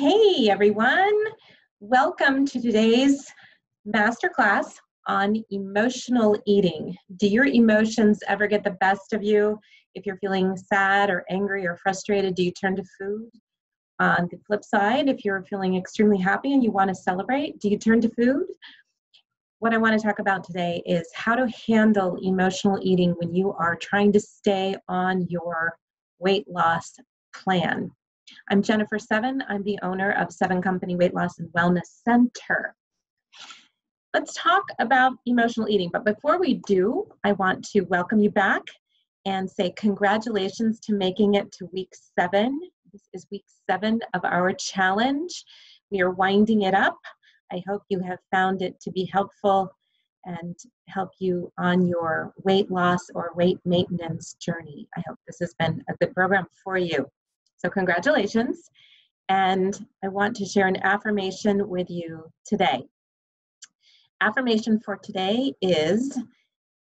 Hey everyone, welcome to today's masterclass on emotional eating. Do your emotions ever get the best of you? If you're feeling sad or angry or frustrated, do you turn to food? On the flip side, if you're feeling extremely happy and you want to celebrate, do you turn to food? What I want to talk about today is how to handle emotional eating when you are trying to stay on your weight loss plan. I'm Jennifer Seven. I'm the owner of Seven Company Weight Loss and Wellness Center. Let's talk about emotional eating. But before we do, I want to welcome you back and say congratulations to making it to week 7. This is week 7 of our challenge. We are winding it up. I hope you have found it to be helpful and help you on your weight loss or weight maintenance journey. I hope this has been a good program for you. So congratulations, and I want to share an affirmation with you today. Affirmation for today is,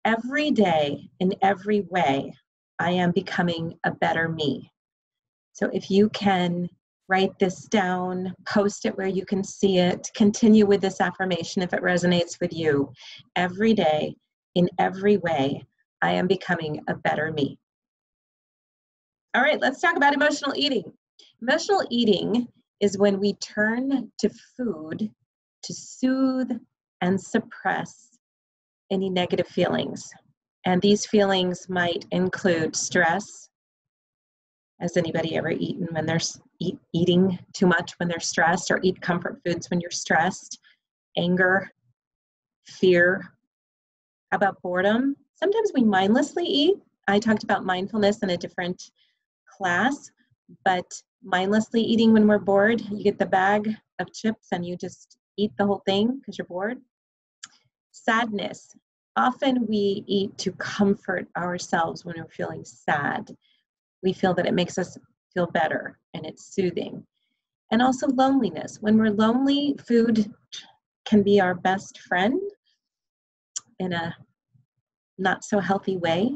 every day, in every way, I am becoming a better me. So if you can write this down, post it where you can see it, continue with this affirmation if it resonates with you. Every day, in every way, I am becoming a better me. All right, let's talk about emotional eating. Emotional eating is when we turn to food to soothe and suppress any negative feelings. And these feelings might include stress. Has anybody ever eaten when they're eating too much when they're stressed, or eat comfort foods when you're stressed? Anger, fear. How about boredom? Sometimes we mindlessly eat. I talked about mindfulness in a different class, but mindlessly eating when we're bored, you get the bag of chips and you just eat the whole thing because you're bored. Sadness. Often we eat to comfort ourselves when we're feeling sad. We feel that it makes us feel better and it's soothing. And also loneliness. When we're lonely, food can be our best friend in a not so healthy way.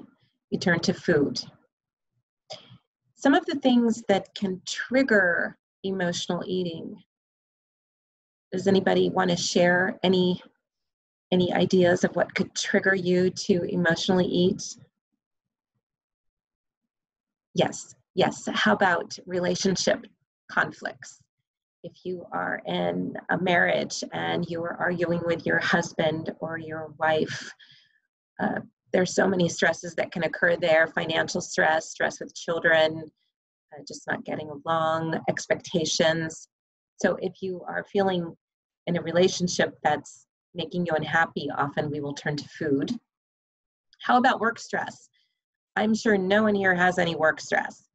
We turn to food. Some of the things that can trigger emotional eating. Does anybody want to share any ideas of what could trigger you to emotionally eat? Yes. How about relationship conflicts? If you are in a marriage and you are arguing with your husband or your wife, there's so many stresses that can occur there. Financial stress, stress with children, just not getting along, expectations. So if you are feeling in a relationship that's making you unhappy, often we will turn to food. How about work stress? I'm sure no one here has any work stress.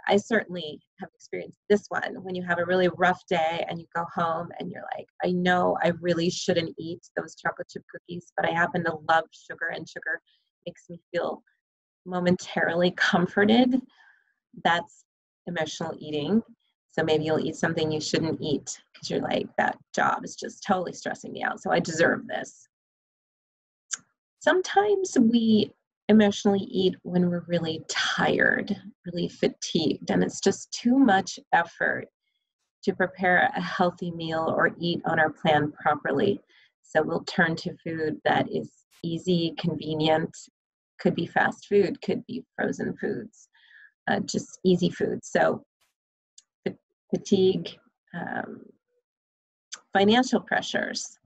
I certainly have experienced this one when you have a really rough day and you go home and you're like, I know I really shouldn't eat those chocolate chip cookies, but I happen to love sugar and sugar makes me feel momentarily comforted. That's emotional eating. So maybe you'll eat something you shouldn't eat because you're like, that job is just totally stressing me out, so I deserve this. Sometimes we emotionally eat when we're really tired, really fatigued, and it's just too much effort to prepare a healthy meal or eat on our plan properly. So we'll turn to food that is easy, convenient, could be fast food, could be frozen foods, just easy food. So fatigue, financial pressures,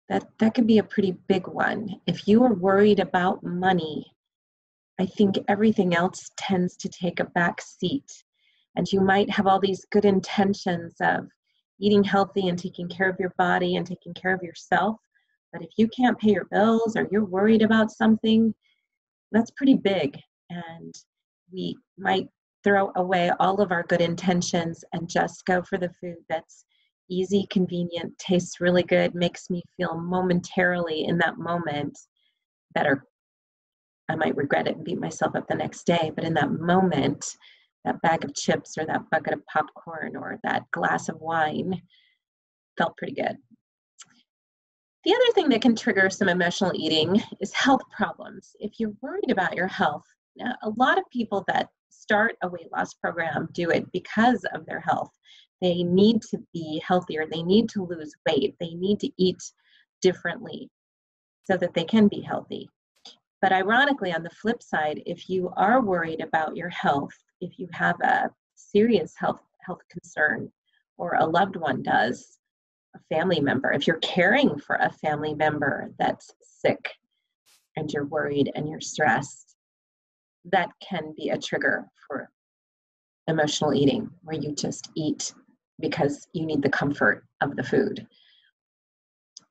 that could be a pretty big one. If you are worried about money, I think everything else tends to take a back seat. And you might have all these good intentions of eating healthy and taking care of your body and taking care of yourself. But if you can't pay your bills or you're worried about something, that's pretty big. And we might throw away all of our good intentions and just go for the food that's easy, convenient, tastes really good, makes me feel momentarily in that moment better. I might regret it and beat myself up the next day, but in that moment, that bag of chips or that bucket of popcorn or that glass of wine felt pretty good. The other thing that can trigger some emotional eating is health problems. If you're worried about your health, now, a lot of people that start a weight loss program do it because of their health. They need to be healthier. They need to lose weight. They need to eat differently so that they can be healthy. But ironically, on the flip side, if you are worried about your health, if you have a serious health concern, or a loved one does, a family member, if you're caring for a family member that's sick and you're worried and you're stressed, that can be a trigger for emotional eating, where you just eat because you need the comfort of the food.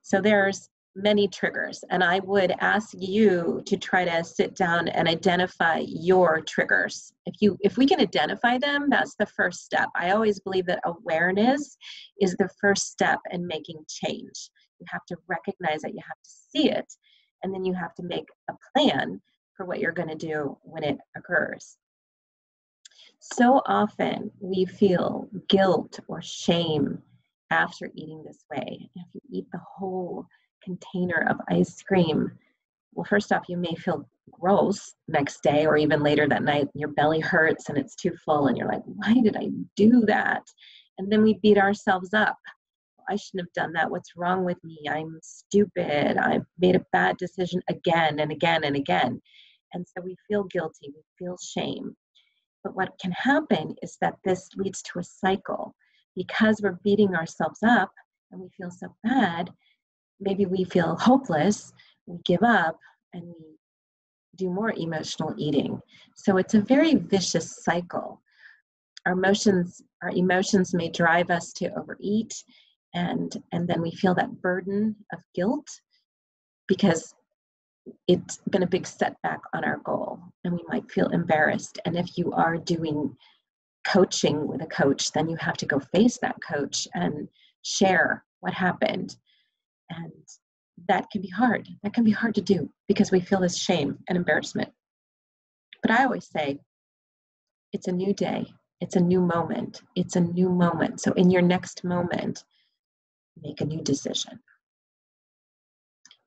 So there's many triggers, and I would ask you to try to sit down and identify your triggers. If we can identify them, that's the first step. I always believe that awareness is the first step in making change. You have to recognize it, you have to see it, and then you have to make a plan for what you're going to do when it occurs. So often we feel guilt or shame after eating this way. If you eat the whole container of ice cream, well, first off, you may feel gross next day or even later that night. Your belly hurts and it's too full and you're like, why did I do that? And then we beat ourselves up. I shouldn't have done that. What's wrong with me? I'm stupid. I've made a bad decision again and again and again. And so we feel guilty, we feel shame. But what can happen is that this leads to a cycle. Because we're beating ourselves up and we feel so bad, maybe we feel hopeless, we give up, and we do more emotional eating. So it's a very vicious cycle. Our emotions may drive us to overeat, and then we feel that burden of guilt because it's been a big setback on our goal, and we might feel embarrassed. And if you are doing coaching with a coach, then you have to go face that coach and share what happened. And that can be hard. That can be hard to do because we feel this shame and embarrassment. But I always say, it's a new day. It's a new moment. It's a new moment. So in your next moment, make a new decision.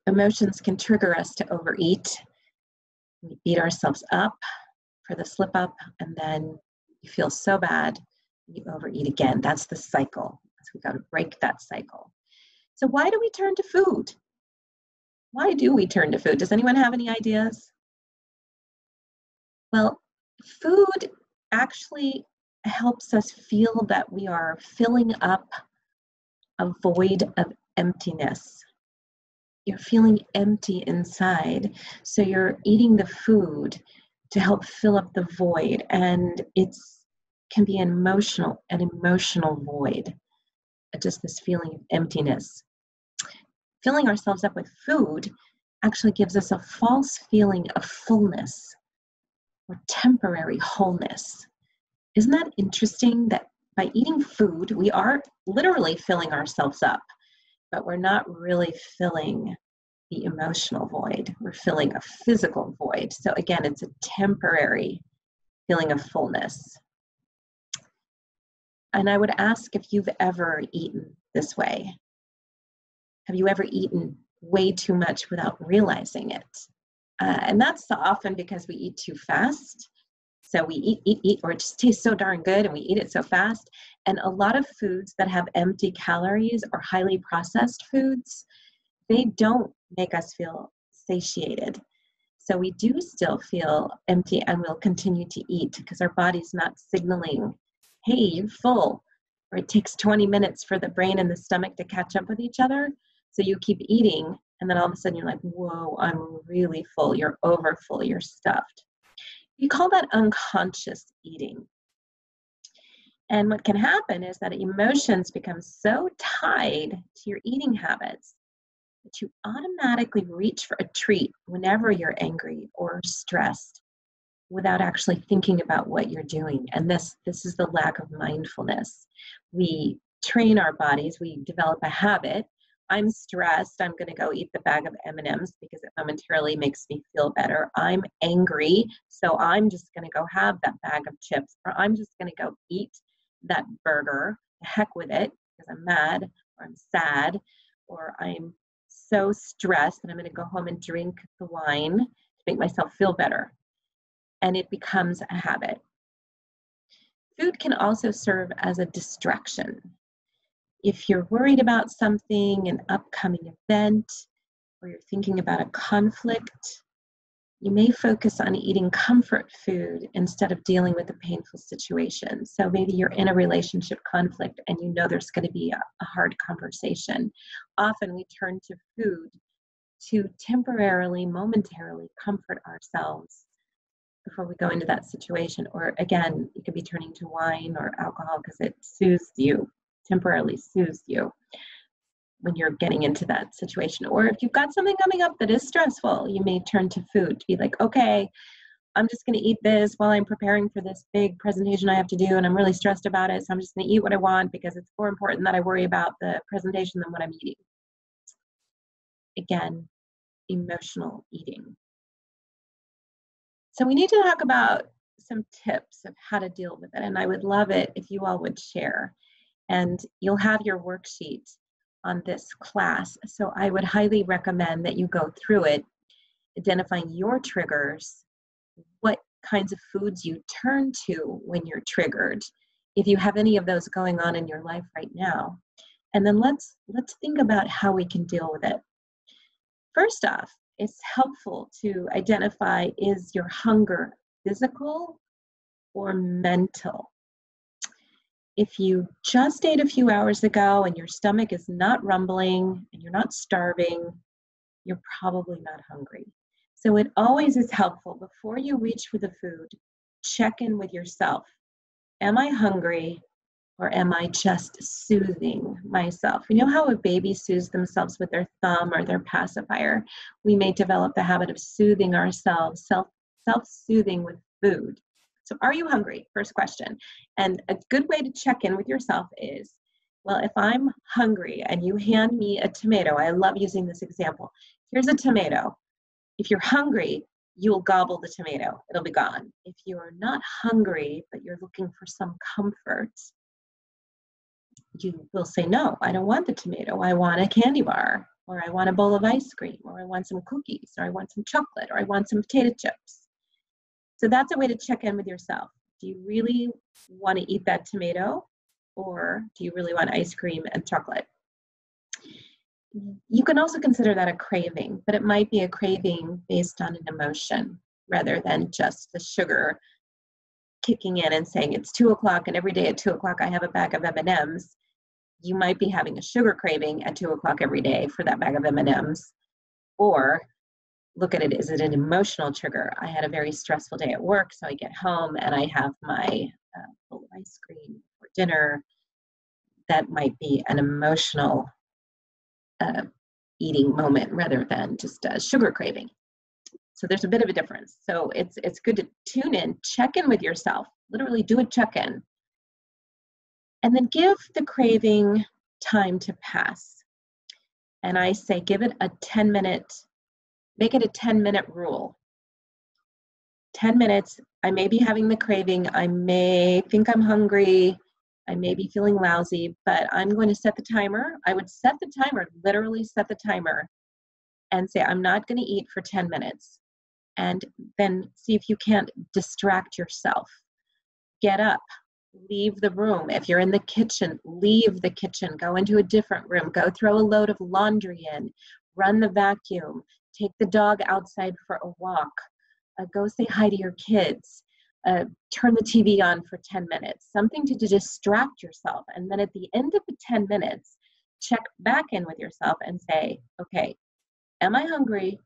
Emotions can trigger us to overeat. We beat ourselves up for the slip up, and then you feel so bad, you overeat again. That's the cycle. So we've got to break that cycle. So why do we turn to food? Why do we turn to food? Does anyone have any ideas? Well, food actually helps us feel that we are filling up a void of emptiness. You're feeling empty inside, so you're eating the food to help fill up the void, and it can be an emotional void, just this feeling of emptiness. Filling ourselves up with food actually gives us a false feeling of fullness or temporary wholeness. Isn't that interesting that by eating food, we are literally filling ourselves up, but we're not really filling the emotional void. We're filling a physical void. So again, it's a temporary feeling of fullness. And I would ask if you've ever eaten this way. Have you ever eaten way too much without realizing it? And that's so often because we eat too fast. So we eat, or it just tastes so darn good and we eat it so fast. And a lot of foods that have empty calories or highly processed foods, they don't make us feel satiated. So we do still feel empty and we'll continue to eat because our body's not signaling, hey, you're full. Or it takes 20 minutes for the brain and the stomach to catch up with each other. So you keep eating and then all of a sudden you're like, whoa, I'm really full. You're over full, you're stuffed. You call that unconscious eating. And what can happen is that emotions become so tied to your eating habits that you automatically reach for a treat whenever you're angry or stressed without actually thinking about what you're doing. And this is the lack of mindfulness. We train our bodies, we develop a habit. I'm stressed, I'm gonna go eat the bag of M&Ms because it momentarily makes me feel better. I'm angry, so I'm just gonna go have that bag of chips, or I'm just gonna go eat that burger. Heck with it, because I'm mad, or I'm sad, or I'm so stressed that I'm gonna go home and drink the wine to make myself feel better. And it becomes a habit. Food can also serve as a distraction. If you're worried about something, an upcoming event, or you're thinking about a conflict, you may focus on eating comfort food instead of dealing with a painful situation. So maybe you're in a relationship conflict and you know there's going to be a hard conversation. Often we turn to food to temporarily, momentarily comfort ourselves before we go into that situation. Or again, you could be turning to wine or alcohol because it soothes you, temporarily soothes you when you're getting into that situation. Or if you've got something coming up that is stressful, you may turn to food to be like, okay, I'm just going to eat this while I'm preparing for this big presentation I have to do, and I'm really stressed about it, so I'm just going to eat what I want because it's more important that I worry about the presentation than what I'm eating. Again, emotional eating. So we need to talk about some tips of how to deal with it, and I would love it if you all would share. And you'll have your worksheet on this class, so I would highly recommend that you go through it, identifying your triggers, what kinds of foods you turn to when you're triggered, if you have any of those going on in your life right now. And then let's think about how we can deal with it. First off, it's helpful to identify, is your hunger physical or mental? If you just ate a few hours ago and your stomach is not rumbling and you're not starving, you're probably not hungry. So it always is helpful, before you reach for the food, check in with yourself. Am I hungry, or am I just soothing myself? You know how a baby soothes themselves with their thumb or their pacifier? We may develop the habit of soothing ourselves, self-soothing with food. So are you hungry? First question. And a good way to check in with yourself is, well, if I'm hungry and you hand me a tomato, I love using this example. Here's a tomato. If you're hungry, you'll gobble the tomato. It'll be gone. If you are not hungry, but you're looking for some comfort, you will say, no, I don't want the tomato. I want a candy bar, or I want a bowl of ice cream, or I want some cookies, or I want some chocolate, or I want some potato chips. So that's a way to check in with yourself. Do you really want to eat that tomato, or do you really want ice cream and chocolate? You can also consider that a craving, but it might be a craving based on an emotion rather than just the sugar kicking in and saying it's 2 o'clock and every day at 2 o'clock I have a bag of M&Ms. You might be having a sugar craving at 2 o'clock every day for that bag of M&Ms. Or look at it, is it an emotional trigger? I had a very stressful day at work, so I get home and I have my bowl of ice cream for dinner. That might be an emotional eating moment rather than just a sugar craving. So there's a bit of a difference. So it's good to tune in, check in with yourself, literally do a check-in, and then give the craving time to pass. And I say give it a 10-minute, make it a 10-minute rule. 10 minutes, I may be having the craving, I may think I'm hungry, I may be feeling lousy, but I'm going to set the timer. I would set the timer, literally set the timer, and say I'm not going to eat for 10 minutes. And then see if you can't distract yourself. Get up, leave the room. If you're in the kitchen, leave the kitchen, go into a different room, go throw a load of laundry in, run the vacuum, take the dog outside for a walk, go say hi to your kids, turn the TV on for 10 minutes, something to distract yourself. And then at the end of the 10 minutes, check back in with yourself and say, okay, am I hungry?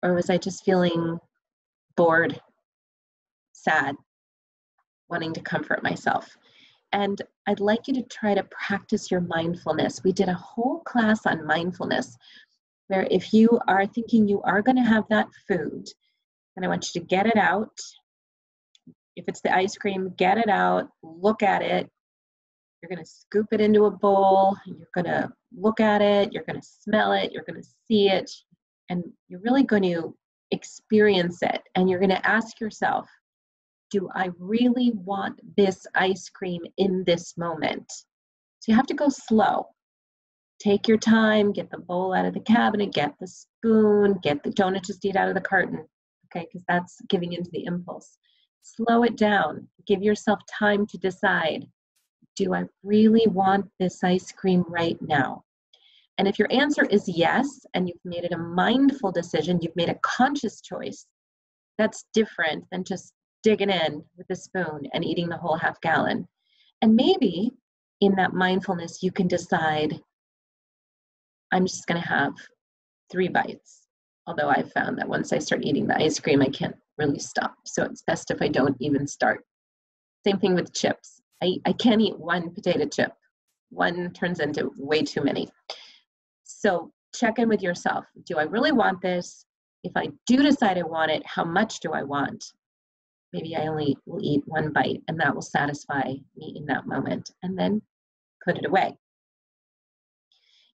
Or was I just feeling bored, sad, wanting to comfort myself? And I'd like you to try to practice your mindfulness. We did a whole class on mindfulness, where if you are thinking you are going to have that food, and I want you to get it out. If it's the ice cream, get it out, look at it. You're going to scoop it into a bowl. You're going to look at it. You're going to smell it. You're going to see it. And you're really going to experience it. And you're going to ask yourself, do I really want this ice cream in this moment? So you have to go slow. Take your time, get the bowl out of the cabinet, get the spoon, don't just eat out of the carton, okay? Because that's giving into the impulse. Slow it down. Give yourself time to decide, do I really want this ice cream right now? And if your answer is yes, and you've made it a mindful decision, you've made a conscious choice, that's different than just digging in with a spoon and eating the whole half gallon. And maybe in that mindfulness, you can decide, I'm just going to have 3 bites. Although I've found that once I start eating the ice cream, I can't really stop. So it's best if I don't even start. Same thing with chips. I can't eat 1 potato chip. 1 turns into way too many. So check in with yourself. Do I really want this? If I do decide I want it, how much do I want? Maybe I only will eat 1 bite, and that will satisfy me in that moment, and then put it away.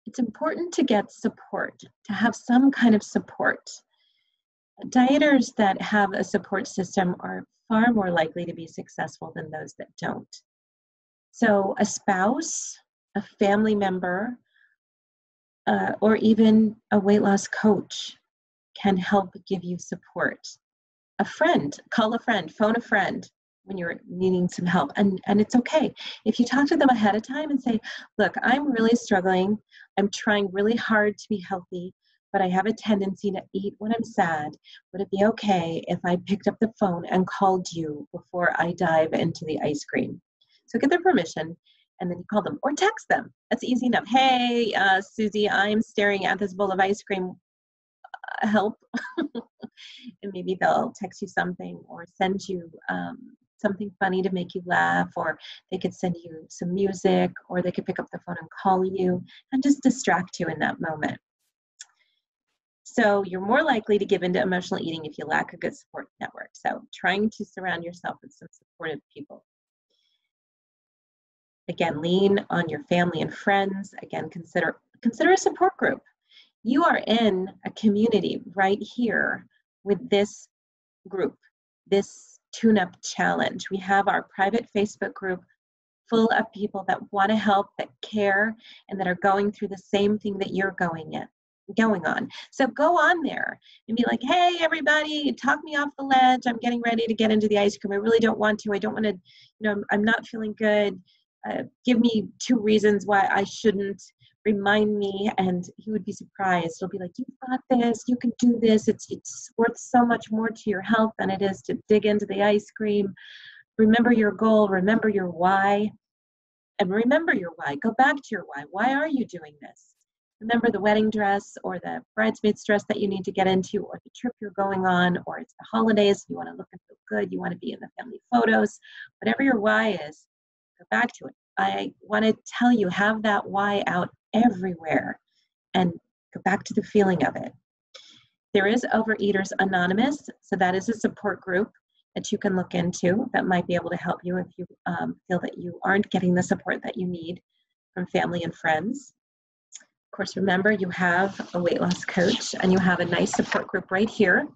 It's important to get support, to have some kind of support. Dieters that have a support system are far more likely to be successful than those that don't. So a spouse, a family member, or even a weight loss coach can help give you support. A friend, call a friend, phone a friend when you're needing some help. And it's okay. If you talk to them ahead of time and say, look, I'm really struggling. I'm trying really hard to be healthy, but I have a tendency to eat when I'm sad. Would it be okay if I picked up the phone and called you before I dive into the ice cream? So get their permission, and then you call them or text them. That's easy enough. Hey, Susie, I'm staring at this bowl of ice cream. Help. And maybe they'll text you something or send you something funny to make you laugh, or they could send you some music, or they could pick up the phone and call you and just distract you in that moment. So you're more likely to give into emotional eating if you lack a good support network. So trying to surround yourself with some supportive people. Again, lean on your family and friends. Again, consider a support group. You are in a community right here with this group, this tune-up challenge. We have our private Facebook group full of people that want to help, that care, and that are going through the same thing that you're going on. So go on there and be like, hey, everybody, talk me off the ledge. I'm getting ready to get into the ice cream. I really don't want to. I don't want to, I'm not feeling good. Give me 2 reasons why I shouldn't. Remind me, and he would be surprised. He'll be like, you've got this, you can do this. It's worth so much more to your health than it is to dig into the ice cream. Remember your goal, remember your why, and remember your why. Go back to your why. Why are you doing this? Remember the wedding dress or the bridesmaid's dress that you need to get into, or the trip you're going on, or it's the holidays, you want to look and feel good, you want to be in the family photos. Whatever your why is, go back to it. I want to tell you, have that why out everywhere and go back to the feeling of it. There is Overeaters Anonymous, so that is a support group that you can look into that might be able to help you if you feel that you aren't getting the support that you need from family and friends. Of course, remember, you have a weight loss coach, and you have a nice support group right here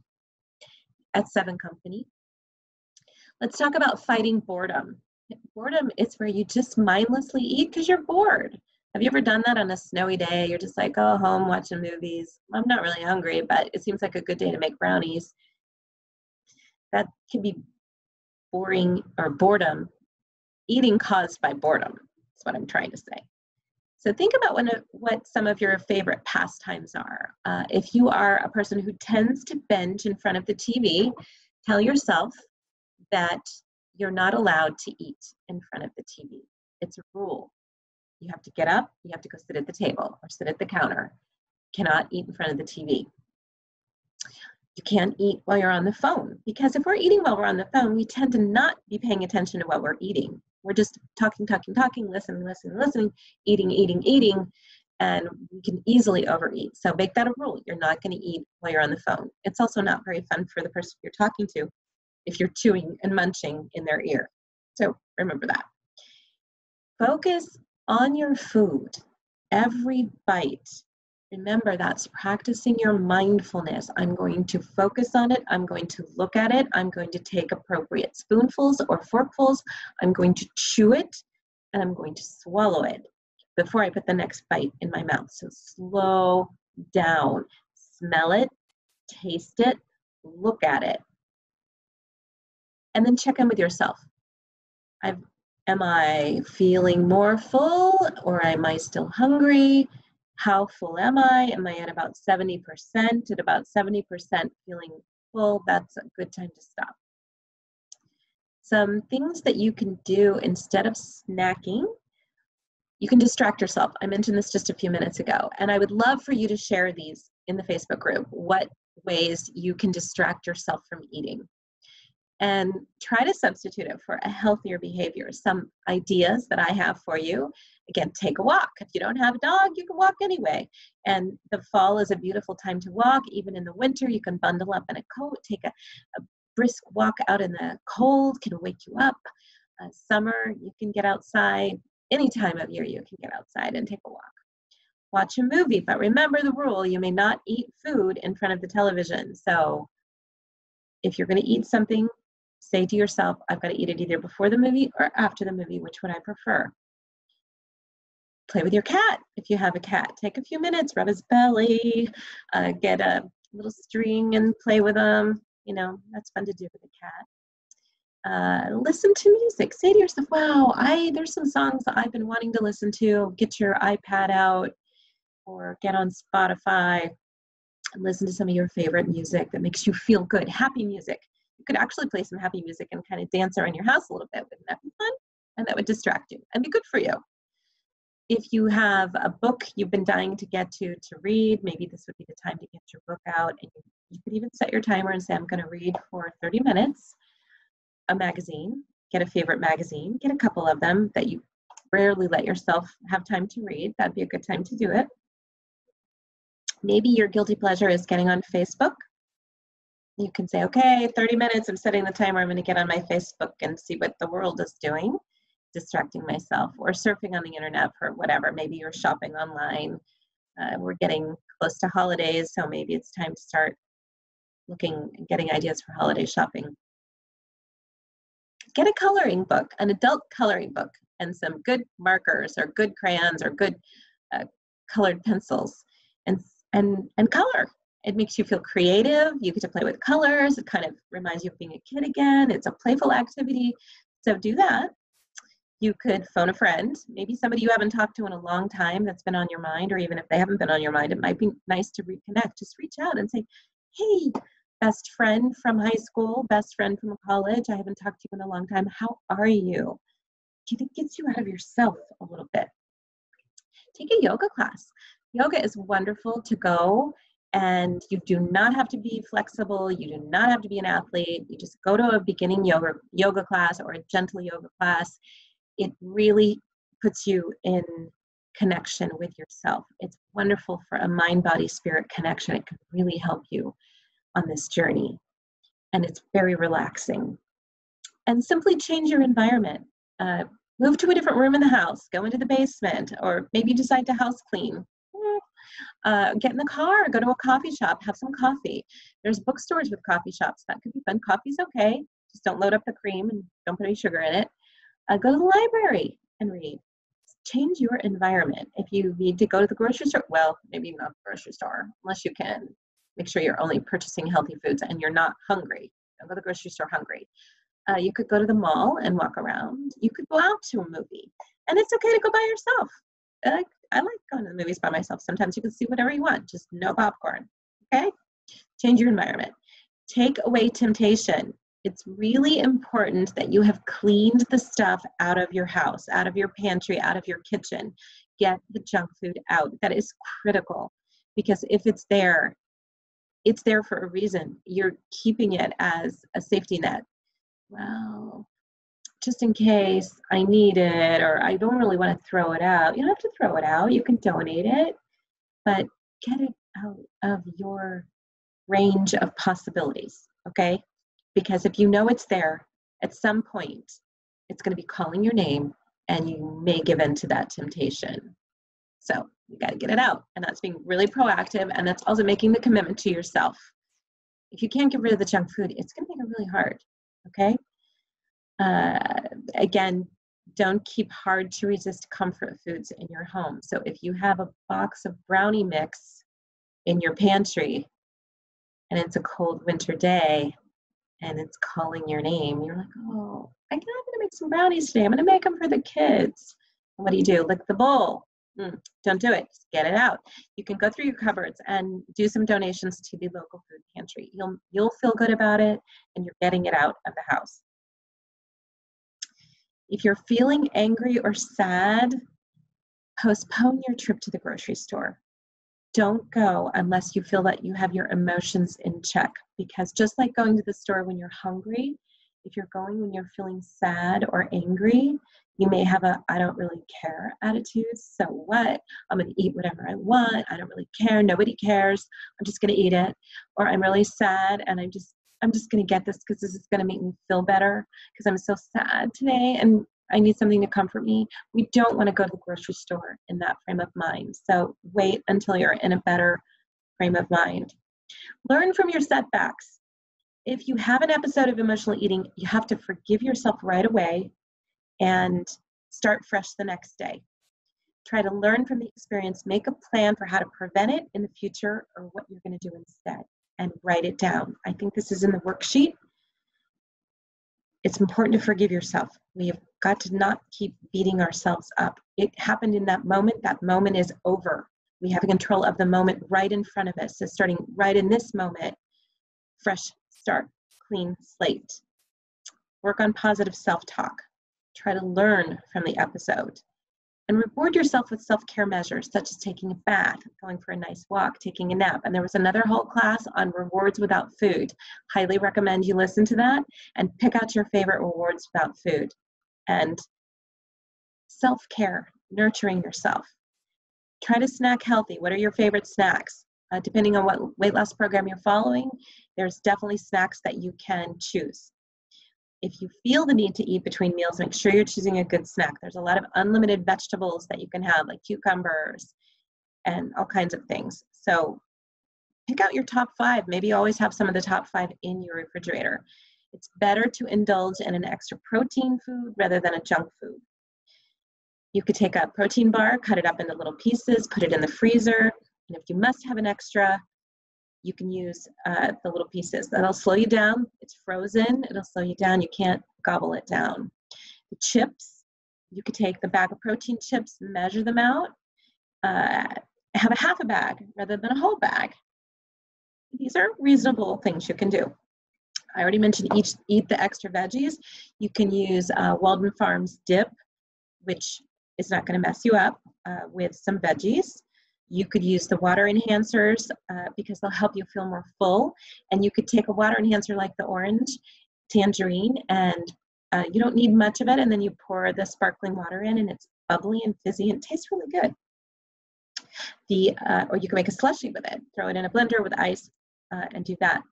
at 7 Company. Let's talk about fighting boredom. Boredom is where you just mindlessly eat because you're bored. Have you ever done that on a snowy day? You're just like, oh, home watching movies. I'm not really hungry, but it seems like a good day to make brownies. That can be boring or boredom. Eating caused by boredom is what I'm trying to say. So think about what some of your favorite pastimes are. If you are a person who tends to binge in front of the TV, tell yourself that you're not allowed to eat in front of the TV. It's a rule. You have to get up, you have to go sit at the table or sit at the counter. You cannot eat in front of the TV. You can't eat while you're on the phone, because if we're eating while we're on the phone, we tend to not be paying attention to what we're eating. We're just talking, listening, eating, and we can easily overeat. So make that a rule. You're not going to eat while you're on the phone. It's also not very fun for the person you're talking to if you're chewing and munching in their ear. So remember that. Focus on your food, every bite. Remember, that's practicing your mindfulness. I'm going to focus on it. I'm going to look at it. I'm going to take appropriate spoonfuls or forkfuls. I'm going to chew it, and I'm going to swallow it before I put the next bite in my mouth. So slow down. Smell it, taste it, look at it. And then check in with yourself. Am I feeling more full, or am I still hungry? How full am I? Am I at about 70%? At about 70% feeling full, that's a good time to stop. Some things that you can do instead of snacking, you can distract yourself. I mentioned this just a few minutes ago, and I would love for you to share these in the Facebook group, what ways you can distract yourself from eating. And try to substitute it for a healthier behavior. Some ideas that I have for you: again, take a walk. If you don't have a dog, you can walk anyway. And the fall is a beautiful time to walk. Even in the winter, you can bundle up in a coat, take a brisk walk out in the cold, can wake you up. Summer, you can get outside. Any time of year, you can get outside and take a walk. Watch a movie, but remember the rule: you may not eat food in front of the television. So if you're going to eat something, say to yourself, I've got to eat it either before the movie or after the movie. Which would I prefer? Play with your cat. If you have a cat, take a few minutes, rub his belly, get a little string and play with him. You know, that's fun to do with a cat. Listen to music. Say to yourself, wow, there's some songs that I've been wanting to listen to. Get your iPad out or get on Spotify and listen to some of your favorite music that makes you feel good. Happy music. You could actually play some happy music and kind of dance around your house a little bit. Wouldn't that be fun? And that would distract you and be good for you. If you have a book you've been dying to get to read, maybe this would be the time to get your book out. And you could even set your timer and say, I'm going to read for 30 minutes. A magazine. Get a favorite magazine. Get a couple of them that you rarely let yourself have time to read. That'd be a good time to do it. Maybe your guilty pleasure is getting on Facebook. You can say, okay, 30 minutes, I'm setting the timer, I'm going to get on my Facebook and see what the world is doing, distracting myself, or surfing on the internet for whatever. Maybe you're shopping online. We're getting close to holidays, so maybe it's time to start getting ideas for holiday shopping. Get a coloring book, an adult coloring book, and some good markers or good crayons or good colored pencils, and color. It makes you feel creative. You get to play with colors. It kind of reminds you of being a kid again. It's a playful activity. So do that. You could phone a friend, maybe somebody you haven't talked to in a long time that's been on your mind, or even if they haven't been on your mind, it might be nice to reconnect. Just reach out and say, hey, best friend from high school, best friend from college, I haven't talked to you in a long time. How are you? It gets you out of yourself a little bit. Take a yoga class. Yoga is wonderful to go. And you do not have to be flexible. You do not have to be an athlete. You just go to a beginning yoga class or a gentle yoga class. It really puts you in connection with yourself. It's wonderful for a mind, body, spirit connection. It can really help you on this journey. And it's very relaxing. And simply change your environment. Move to a different room in the house. Go into the basement, or maybe decide to house clean. Get in the car, go to a coffee shop, have some coffee. There's bookstores with coffee shops. That could be fun. Coffee's okay. Just don't load up the cream and don't put any sugar in it. Go to the library and read. Change your environment. If you need to go to the grocery store, well, maybe not the grocery store, unless you can. Make sure you're only purchasing healthy foods and you're not hungry. Don't go to the grocery store hungry. You could go to the mall and walk around. You could go out to a movie. And it's okay to go by yourself. I like going to the movies by myself. Sometimes you can see whatever you want, just no popcorn, okay? Change your environment. Take away temptation. It's really important that you have cleaned the stuff out of your house, out of your pantry, out of your kitchen. Get the junk food out. That is critical, because if it's there for a reason. You're keeping it as a safety net. Well, just in case I need it, or I don't really want to throw it out. You don't have to throw it out. You can donate it, but get it out of your range of possibilities, okay? Because if you know it's there, at some point, it's going to be calling your name, and you may give in to that temptation. So you got to get it out, and that's being really proactive, and that's also making the commitment to yourself. If you can't get rid of the junk food, it's going to make it really hard, okay? Again, don't keep hard to resist comfort foods in your home. So if you have a box of brownie mix in your pantry and it's a cold winter day, and it's calling your name. You're like, oh, I'm going to make some brownies today. I'm going to make them for the kids. And what do? Lick the bowl. Don't do it. Just get it out. You can go through your cupboards and do some donations to the local food pantry. You'll feel good about it, and you're getting it out of the house. If you're feeling angry or sad, postpone your trip to the grocery store. Don't go unless you feel that you have your emotions in check, because just like going to the store when you're hungry, if you're going when you're feeling sad or angry, you may have a I don't really care attitude. So what? I'm going to eat whatever I want. I don't really care. Nobody cares. I'm just going to eat it. Or I'm really sad and I'm just going to get this because this is going to make me feel better because I'm so sad today and I need something to comfort me. We don't want to go to the grocery store in that frame of mind. So wait until you're in a better frame of mind. Learn from your setbacks. If you have an episode of emotional eating, you have to forgive yourself right away and start fresh the next day. Try to learn from the experience, make a plan for how to prevent it in the future or what you're going to do instead, and write it down. I think this is in the worksheet. It's important to forgive yourself. We have got to not keep beating ourselves up. It happened in that moment. That moment is over. We have control of the moment right in front of us. So starting right in this moment, fresh start, clean slate. Work on positive self-talk. Try to learn from the episode. And reward yourself with self-care measures, such as taking a bath, going for a nice walk, taking a nap. And there was another whole class on rewards without food. Highly recommend you listen to that and pick out your favorite rewards without food. And self-care, nurturing yourself. Try to snack healthy. What are your favorite snacks? Depending on what weight loss program you're following, there's definitely snacks that you can choose. If you feel the need to eat between meals, make sure you're choosing a good snack. There's a lot of unlimited vegetables that you can have, like cucumbers and all kinds of things. So pick out your top 5. Maybe you always have some of the top 5 in your refrigerator. It's better to indulge in an extra protein food rather than a junk food. You could take a protein bar, cut it up into little pieces, put it in the freezer, and if you must have an extra, you can use the little pieces. That'll slow you down. It's frozen. It'll slow you down. You can't gobble it down. The chips, you could take the bag of protein chips, measure them out, have a half a bag rather than a whole bag. These are reasonable things you can do. I already mentioned eat the extra veggies. You can use Walden Farms dip, which is not going to mess you up, with some veggies. You could use the water enhancers because they'll help you feel more full. And you could take a water enhancer like the orange, tangerine, and you don't need much of it. And then you pour the sparkling water in and it's bubbly and fizzy and tastes really good. Or you can make a slushie with it. Throw it in a blender with ice and do that.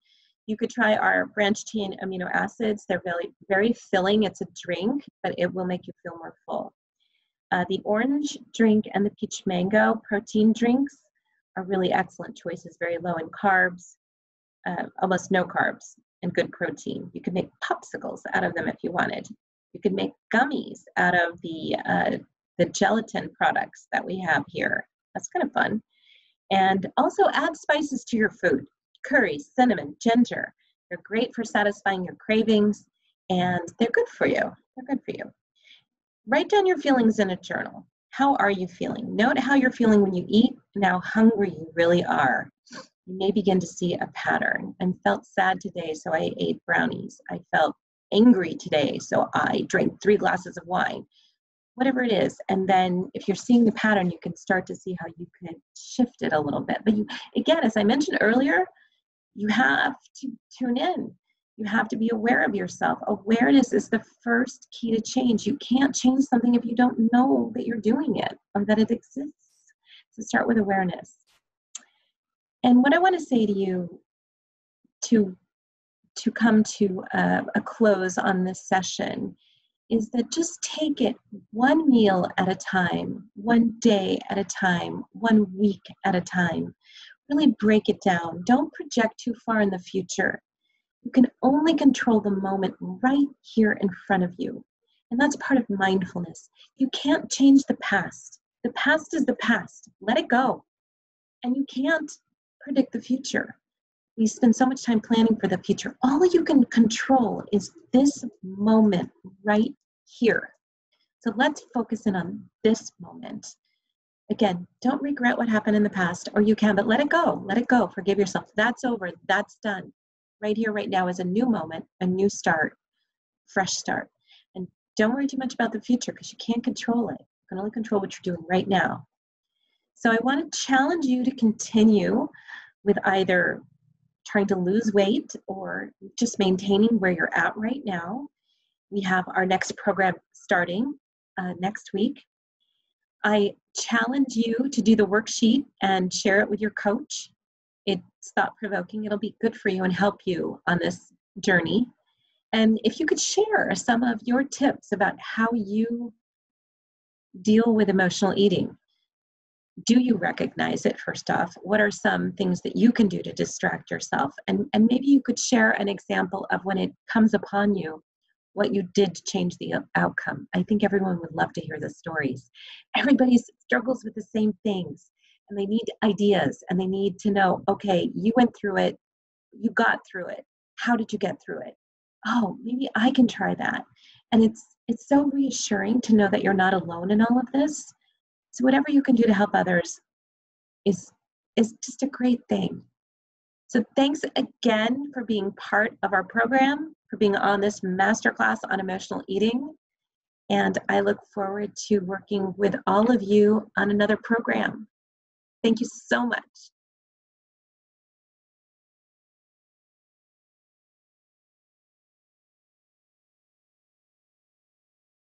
You could try our branched chain amino acids. They're very, very filling. It's a drink, but it will make you feel more full. The orange drink and the peach mango protein drinks are really excellent choices, very low in carbs, almost no carbs, and good protein. You could make popsicles out of them if you wanted. You could make gummies out of the gelatin products that we have here. That's kind of fun. And also add spices to your food. Curry, cinnamon, ginger. They're great for satisfying your cravings, and they're good for you. They're good for you. Write down your feelings in a journal. How are you feeling? Note how you're feeling when you eat and how hungry you really are. You may begin to see a pattern. I felt sad today, so I ate brownies. I felt angry today, so I drank 3 glasses of wine. Whatever it is. And then if you're seeing the pattern, you can start to see how you could shift it a little bit. But you, again, as I mentioned earlier, you have to tune in. You have to be aware of yourself. Awareness is the first key to change. You can't change something if you don't know that you're doing it or that it exists. So start with awareness. And what I want to say to you to come to a close on this session is that just take it one meal at a time, one day at a time, 1 week at a time. Really break it down. Don't project too far in the future. You can only control the moment right here in front of you. And that's part of mindfulness. You can't change the past. The past is the past. Let it go. And you can't predict the future. We spend so much time planning for the future. All you can control is this moment right here. So let's focus in on this moment. Again, don't regret what happened in the past, or you can, but let it go. Let it go. Forgive yourself. That's over. That's done. Right here, right now is a new moment, a new start, fresh start. And don't worry too much about the future because you can't control it. You can only control what you're doing right now. So I want to challenge you to continue with either trying to lose weight or just maintaining where you're at right now. We have our next program starting next week. I challenge you to do the worksheet and share it with your coach. It's thought-provoking. It'll be good for you and help you on this journey. And if you could share some of your tips about how you deal with emotional eating. Do you recognize it, first off? What are some things that you can do to distract yourself? And maybe you could share an example of when it comes upon you, what you did to change the outcome. I think everyone would love to hear the stories. Everybody struggles with the same things, and they need ideas, and they need to know, okay, you went through it, you got through it. How did you get through it? Oh, maybe I can try that. And it's so reassuring to know that you're not alone in all of this. So whatever you can do to help others is just a great thing. So thanks again for being part of our program, for being on this masterclass on emotional eating. And I look forward to working with all of you on another program. Thank you so much.